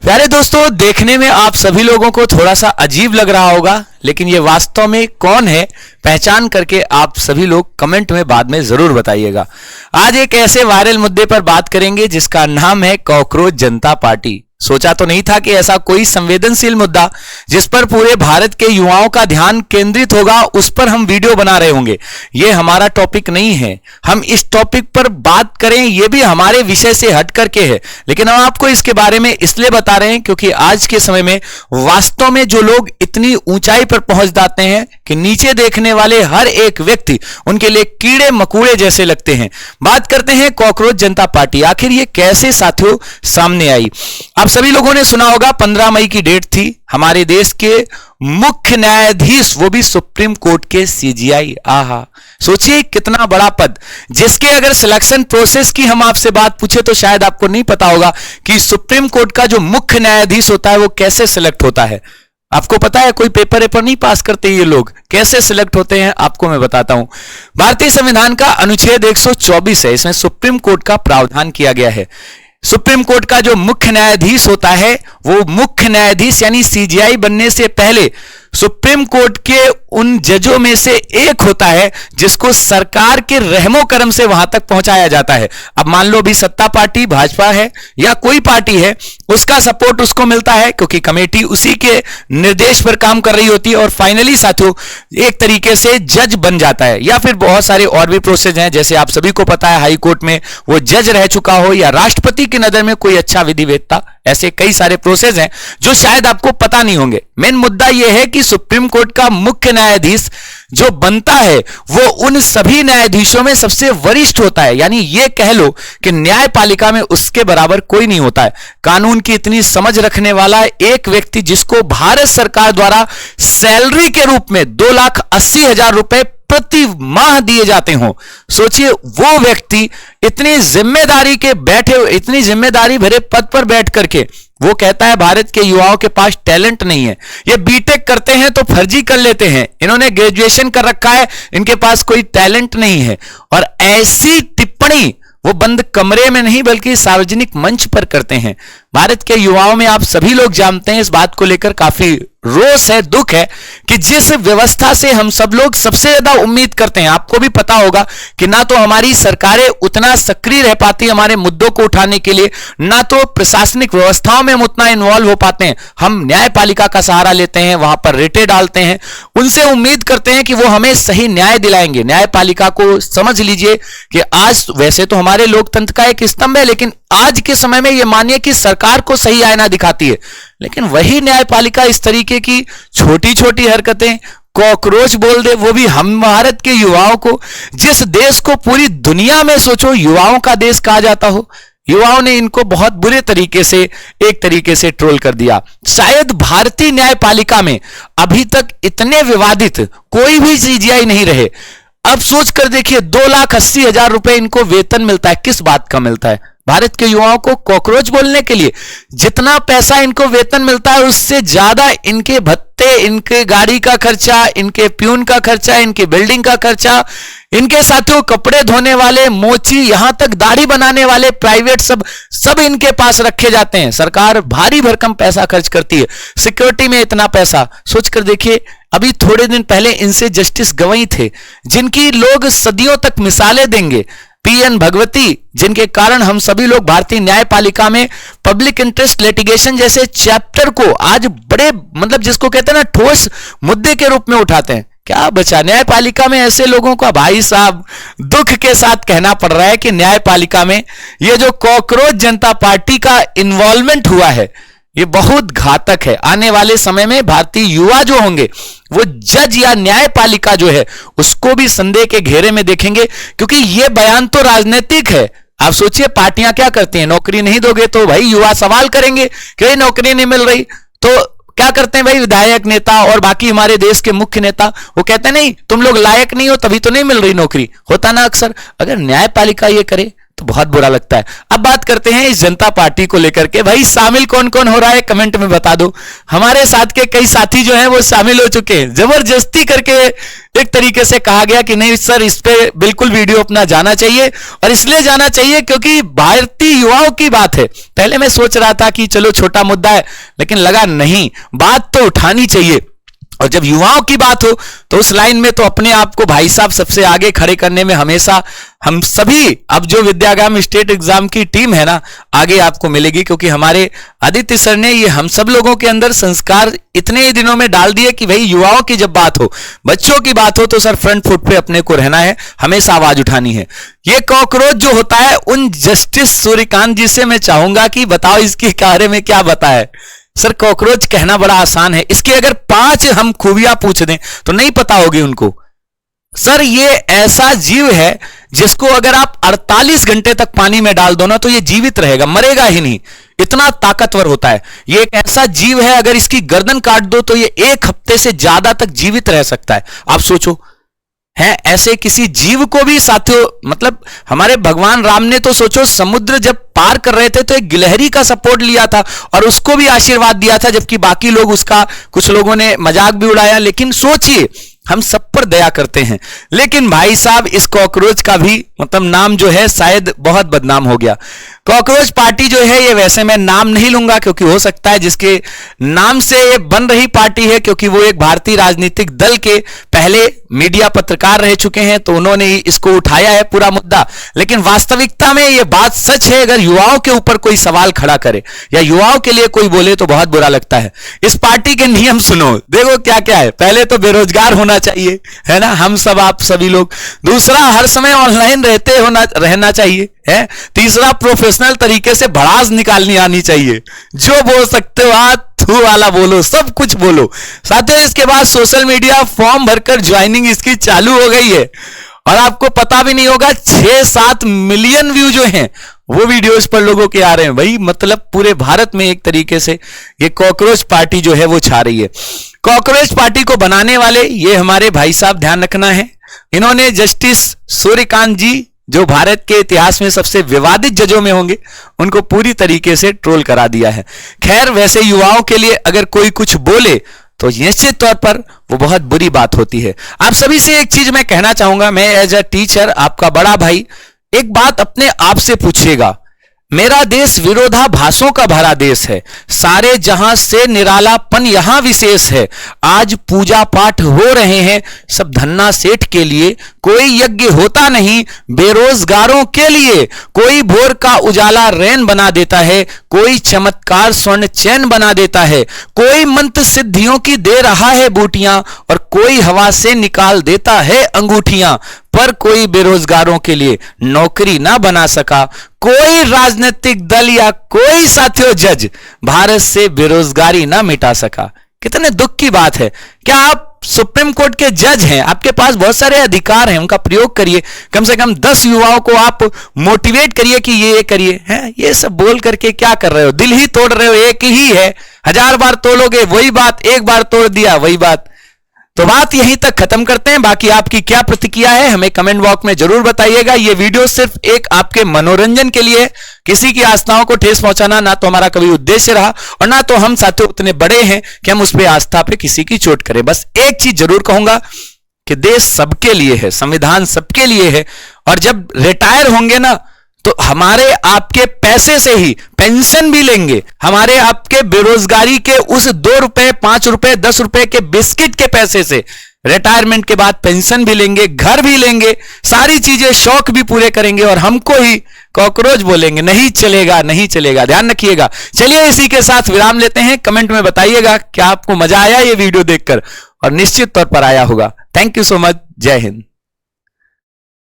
प्यारे दोस्तों, देखने में आप सभी लोगों को थोड़ा सा अजीब लग रहा होगा, लेकिन ये वास्तव में कौन है पहचान करके आप सभी लोग कमेंट में बाद में जरूर बताइएगा। आज एक ऐसे वायरल मुद्दे पर बात करेंगे जिसका नाम है कॉकरोच जनता पार्टी। सोचा तो नहीं था कि ऐसा कोई संवेदनशील मुद्दा जिस पर पूरे भारत के युवाओं का ध्यान केंद्रित होगा, उस पर हम वीडियो बना रहे होंगे। ये हमारा टॉपिक नहीं है, हम इस टॉपिक पर बात करें ये भी हमारे विषय से हट करके है, लेकिन हम आपको इसके बारे में इसलिए बता रहे हैं क्योंकि आज के समय में वास्तव में जो लोग इतनी ऊंचाई पर पहुंच जाते हैं कि नीचे देखने वाले हर एक व्यक्ति उनके लिए कीड़े मकोड़े जैसे लगते हैं। बात करते हैं कॉकरोच जनता पार्टी, आखिर ये कैसे साथियों सामने आई। आप सभी लोगों ने सुना होगा 15 मई की डेट थी, हमारे देश के मुख्य न्यायाधीश, वो भी सुप्रीम कोर्ट के सीजीआई। आहा, सोचिए कितना बड़ा पद, जिसके अगर सिलेक्शन प्रोसेस की हम आपसे बात पूछे तो शायद आपको नहीं पता होगा कि सुप्रीम कोर्ट का जो मुख्य न्यायाधीश होता है वो कैसे सिलेक्ट होता है। आपको पता है, कोई पेपर नहीं पास करते ये लोग, कैसे सिलेक्ट होते हैं आपको मैं बताता हूं। भारतीय संविधान का अनुच्छेद 124 है, इसमें सुप्रीम कोर्ट का प्रावधान किया गया है। सुप्रीम कोर्ट का जो मुख्य न्यायाधीश होता है वो मुख्य न्यायाधीश यानी सीजीआई बनने से पहले सुप्रीम कोर्ट के उन जजों में से एक होता है जिसको सरकार के रहमो करम से वहां तक पहुंचाया जाता है। अब मान लो भी सत्ता पार्टी भाजपा है या कोई पार्टी है, उसका सपोर्ट उसको मिलता है क्योंकि कमेटी उसी के निर्देश पर काम कर रही होती है और फाइनली साथियों एक तरीके से जज बन जाता है। या फिर बहुत सारे और भी प्रोसेस हैं, जैसे आप सभी को पता है हाई कोर्ट में वो जज रह चुका हो या राष्ट्रपति की नजर में कोई अच्छा विधिवेत्ता, ऐसे कई सारे प्रोसेस हैं जो शायद आपको पता नहीं होंगे। मेन मुद्दा यह है कि सुप्रीम कोर्ट का मुख्य न्यायाधीश जो बनता है वो उन सभी न्यायाधीशों में सबसे वरिष्ठ होता है, यानी ये कह लो कि न्यायपालिका में उसके बराबर कोई नहीं होता है। कानून की इतनी समझ रखने वाला एक व्यक्ति जिसको भारत सरकार द्वारा सैलरी के रूप में 2,80,000 रुपए प्रति माह दिए जाते हों, सोचिए वो व्यक्ति इतनी जिम्मेदारी भरे पद पर बैठ करके वो कहता है भारत के युवाओं के पास टैलेंट नहीं है, ये बीटेक करते हैं तो फर्जी कर लेते हैं, इन्होंने ग्रेजुएशन कर रखा है, इनके पास कोई टैलेंट नहीं है। और ऐसी टिप्पणी वो बंद कमरे में नहीं बल्कि सार्वजनिक मंच पर करते हैं। भारत के युवाओं में आप सभी लोग जानते हैं इस बात को लेकर काफी रोष है, दुख है कि जिस व्यवस्था से हम सब लोग सबसे ज्यादा उम्मीद करते हैं, आपको भी पता होगा कि ना तो हमारी सरकारें उतना सक्रिय रह पाती हमारे मुद्दों को उठाने के लिए, ना तो प्रशासनिक व्यवस्थाओं में हम उतना इन्वॉल्व हो पाते हैं। हम न्यायपालिका का सहारा लेते हैं, वहां पर रिटे डालते हैं, उनसे उम्मीद करते हैं कि वो हमें सही न्याय दिलाएंगे। न्यायपालिका को समझ लीजिए कि आज वैसे तो हमारे लोकतंत्र का एक स्तंभ है, लेकिन आज के समय में यह मानिए कि सरकार को सही आईना दिखाती है, लेकिन वही न्यायपालिका इस तरीके की छोटी छोटी हरकतें कॉकरोच बोल दे, वो भी हम भारत के युवाओं को, जिस देश को पूरी दुनिया में सोचो युवाओं का देश कहा जाता हो, युवाओं ने इनको बहुत बुरे तरीके से एक तरीके से ट्रोल कर दिया। शायद भारतीय न्यायपालिका में अभी तक इतने विवादित कोई भी सीजीआई नहीं रहे। अब सोच कर देखिए 2,80,000 रुपए इनको वेतन मिलता है, किस बात का मिलता है? भारत के युवाओं को कॉकरोच बोलने के लिए जितना पैसा इनको वेतन मिलता है उससे ज्यादा इनके भत्ते, इनके गाड़ी का खर्चा, इनके प्यून का खर्चा, इनके बिल्डिंग का खर्चा, इनके साथियों कपड़े धोने वाले, मोची, यहां तक दाढ़ी बनाने वाले प्राइवेट सब इनके पास रखे जाते हैं। सरकार भारी भरकम पैसा खर्च करती है, सिक्योरिटी में इतना पैसा। सोचकर देखिए, अभी थोड़े दिन पहले इनसे जस्टिस गवई थे जिनकी लोग सदियों तक मिसालें देंगे, पीएन भगवती, जिनके कारण हम सभी लोग भारतीय न्यायपालिका में पब्लिक इंटरेस्ट लिटिगेशन जैसे चैप्टर को आज बड़े जिसको कहते हैं ना ठोस मुद्दे के रूप में उठाते हैं। क्या बचा न्यायपालिका में ऐसे लोगों का? भाई साहब, दुख के साथ कहना पड़ रहा है कि न्यायपालिका में ये जो कॉकरोच जनता पार्टी का इन्वॉल्वमेंट हुआ है ये बहुत घातक है। आने वाले समय में भारतीय युवा जो होंगे वो जज या न्यायपालिका जो है उसको भी संदेह के घेरे में देखेंगे, क्योंकि ये बयान तो राजनीतिक है। आप सोचिए पार्टियां क्या करती हैं, नौकरी नहीं दोगे तो भाई युवा सवाल करेंगे कि नौकरी नहीं मिल रही, तो क्या करते हैं भाई विधायक, नेता और बाकी हमारे देश के मुख्य नेता, वो कहते हैं नहीं तुम लोग लायक नहीं हो तभी तो नहीं मिल रही नौकरी, होता ना अक्सर। अगर न्यायपालिका ये करे तो बहुत बुरा लगता है। अब बात करते हैं इस जनता पार्टी को लेकर के। भाई शामिल कौन कौन हो रहा है कमेंट में बता दो। हमारे साथ के कई साथी जो हैं वो शामिल हो चुके हैं। जबरदस्ती करके एक तरीके से कहा गया कि नहीं सर, इस पे बिल्कुल वीडियो अपना जाना चाहिए, और इसलिए जाना चाहिए क्योंकि भारतीय युवाओं की बात है। पहले मैं सोच रहा था कि चलो छोटा मुद्दा है, लेकिन लगा नहीं, बात तो उठानी चाहिए। और जब युवाओं की बात हो तो उस लाइन में तो अपने आप को भाई साहब सबसे आगे खड़े करने में हमेशा हम सभी, अब जो विद्यागम स्टेट एग्जाम की टीम है ना, आगे आपको मिलेगी, क्योंकि हमारे आदित्य सर ने ये हम सब लोगों के अंदर संस्कार इतने ही दिनों में डाल दिए कि भाई युवाओं की जब बात हो, बच्चों की बात हो, तो सर फ्रंट फुट पे अपने को रहना है, हमेशा आवाज उठानी है। ये कॉकरोच जो होता है, उन जस्टिस सूर्यकांत जी से मैं चाहूंगा कि बताओ इसके बारे में क्या बताए। सर कॉकरोच कहना बड़ा आसान है, इसकी अगर 5 हम खूबियां पूछ दें तो नहीं पता होगी उनको। सर ये ऐसा जीव है जिसको अगर आप 48 घंटे तक पानी में डाल दो ना तो ये जीवित रहेगा, मरेगा ही नहीं, इतना ताकतवर होता है। ये एक ऐसा जीव है, अगर इसकी गर्दन काट दो तो ये 1 हफ्ते से ज्यादा तक जीवित रह सकता है। आप सोचो, है ऐसे किसी जीव को भी साथियों, मतलब हमारे भगवान राम ने तो सोचो समुद्र जब पार कर रहे थे तो एक गिलहरी का सपोर्ट लिया था और उसको भी आशीर्वाद दिया था, जबकि बाकी लोग उसका, कुछ लोगों ने मजाक भी उड़ाया। लेकिन सोचिए, हम सब पर दया करते हैं, लेकिन भाई साहब इस कॉकरोच का भी मतलब नाम जो है शायद बहुत बदनाम हो गया। कॉकरोच पार्टी जो है, ये वैसे मैं नाम नहीं लूंगा क्योंकि हो सकता है जिसके नाम से ये बन रही पार्टी है, क्योंकि वो एक भारतीय राजनीतिक दल के पहले मीडिया पत्रकार रह चुके हैं, तो उन्होंने इसको उठाया है पूरा मुद्दा। लेकिन वास्तविकता में ये बात सच है, अगर युवाओं के ऊपर कोई सवाल खड़ा करे या युवाओं के लिए कोई बोले तो बहुत बुरा लगता है। इस पार्टी के नियम सुनो, देखो क्या क्या है। पहले तो बेरोजगार होना चाहिए, है ना, हम सब, आप सभी लोग। दूसरा, हर समय ऑनलाइन रहना चाहिए, है। तीसरा, प्रोफेशनल तरीके से भड़ास निकालनी आनी चाहिए, जो बोल सकते हो आप थू वाला बोलो, सब कुछ बोलो। साथ ही इसके बाद सोशल मीडिया फॉर्म भरकर ज्वाइनिंग इसकी चालू हो गई है, और आपको पता भी नहीं होगा 6-7 मिलियन व्यू जो हैं वो वीडियोस पर लोगों के आ रहे हैं। भाई मतलब पूरे भारत में एक तरीके से ये कॉकरोच पार्टी जो है वो छा रही है। कॉकरोच पार्टी को बनाने वाले ये हमारे भाई साहब, ध्यान रखना है, इन्होंने जस्टिस सूर्यकांत जी, जो भारत के इतिहास में सबसे विवादित जजों में होंगे, उनको पूरी तरीके से ट्रोल करा दिया है। खैर, वैसे युवाओं के लिए अगर कोई कुछ बोले तो निश्चित तौर पर वो बहुत बुरी बात होती है। आप सभी से एक चीज मैं कहना चाहूंगा, मैं एज अ टीचर, आपका बड़ा भाई, एक बात अपने आप से पूछिएगा। मेरा देश विरोधाभासों का भरा देश है, सारे जहां से निरालापन यहां विशेष है। आज पूजा पाठ हो रहे हैं सब धन्ना सेठ के लिए, कोई यज्ञ होता नहीं बेरोजगारों के लिए। कोई भोर का उजाला रैन बना देता है, कोई चमत्कार स्वर्ण चैन बना देता है। कोई मंत्र सिद्धियों की दे रहा है बूटियां, और कोई हवा से निकाल देता है अंगूठियां। पर कोई बेरोजगारों के लिए नौकरी ना बना सका, कोई राजनीतिक दल या कोई साथियों जज भारत से बेरोजगारी ना मिटा सका। कितने दुख की बात है। क्या आप सुप्रीम कोर्ट के जज हैं, आपके पास बहुत सारे अधिकार हैं, उनका प्रयोग करिए। कम से कम 10 युवाओं को आप मोटिवेट करिए कि ये करिए, हैं। ये सब बोल करके क्या कर रहे हो, दिल ही तोड़ रहे हो। एक ही है, 1000 बार तोड़ोगे वही बात, एक बार तोड़ दिया वही बात। तो बात यहीं तक खत्म करते हैं। बाकी आपकी क्या प्रतिक्रिया है हमें कमेंट बॉक्स में जरूर बताइएगा। ये वीडियो सिर्फ एक आपके मनोरंजन के लिए, किसी की आस्थाओं को ठेस पहुंचाना ना तो हमारा कभी उद्देश्य रहा, और ना तो हम साथियों उतने बड़े हैं कि हम उस पर आस्था पे किसी की चोट करें। बस एक चीज जरूर कहूंगा कि देश सबके लिए है, संविधान सबके लिए है, और जब रिटायर होंगे ना तो हमारे आपके पैसे से ही पेंशन भी लेंगे। हमारे आपके बेरोजगारी के उस 2 रुपए, 5 रुपए, 10 रुपए के बिस्किट के पैसे से रिटायरमेंट के बाद पेंशन भी लेंगे, घर भी लेंगे, सारी चीजें, शौक भी पूरे करेंगे, और हमको ही कॉकरोच बोलेंगे। नहीं चलेगा, नहीं चलेगा, ध्यान रखिएगा। चलिए इसी के साथ विराम लेते हैं। कमेंट में बताइएगा क्या आपको मजा आया ये वीडियो देखकर, और निश्चित तौर पर आया होगा। Thank you so much. जय हिंद।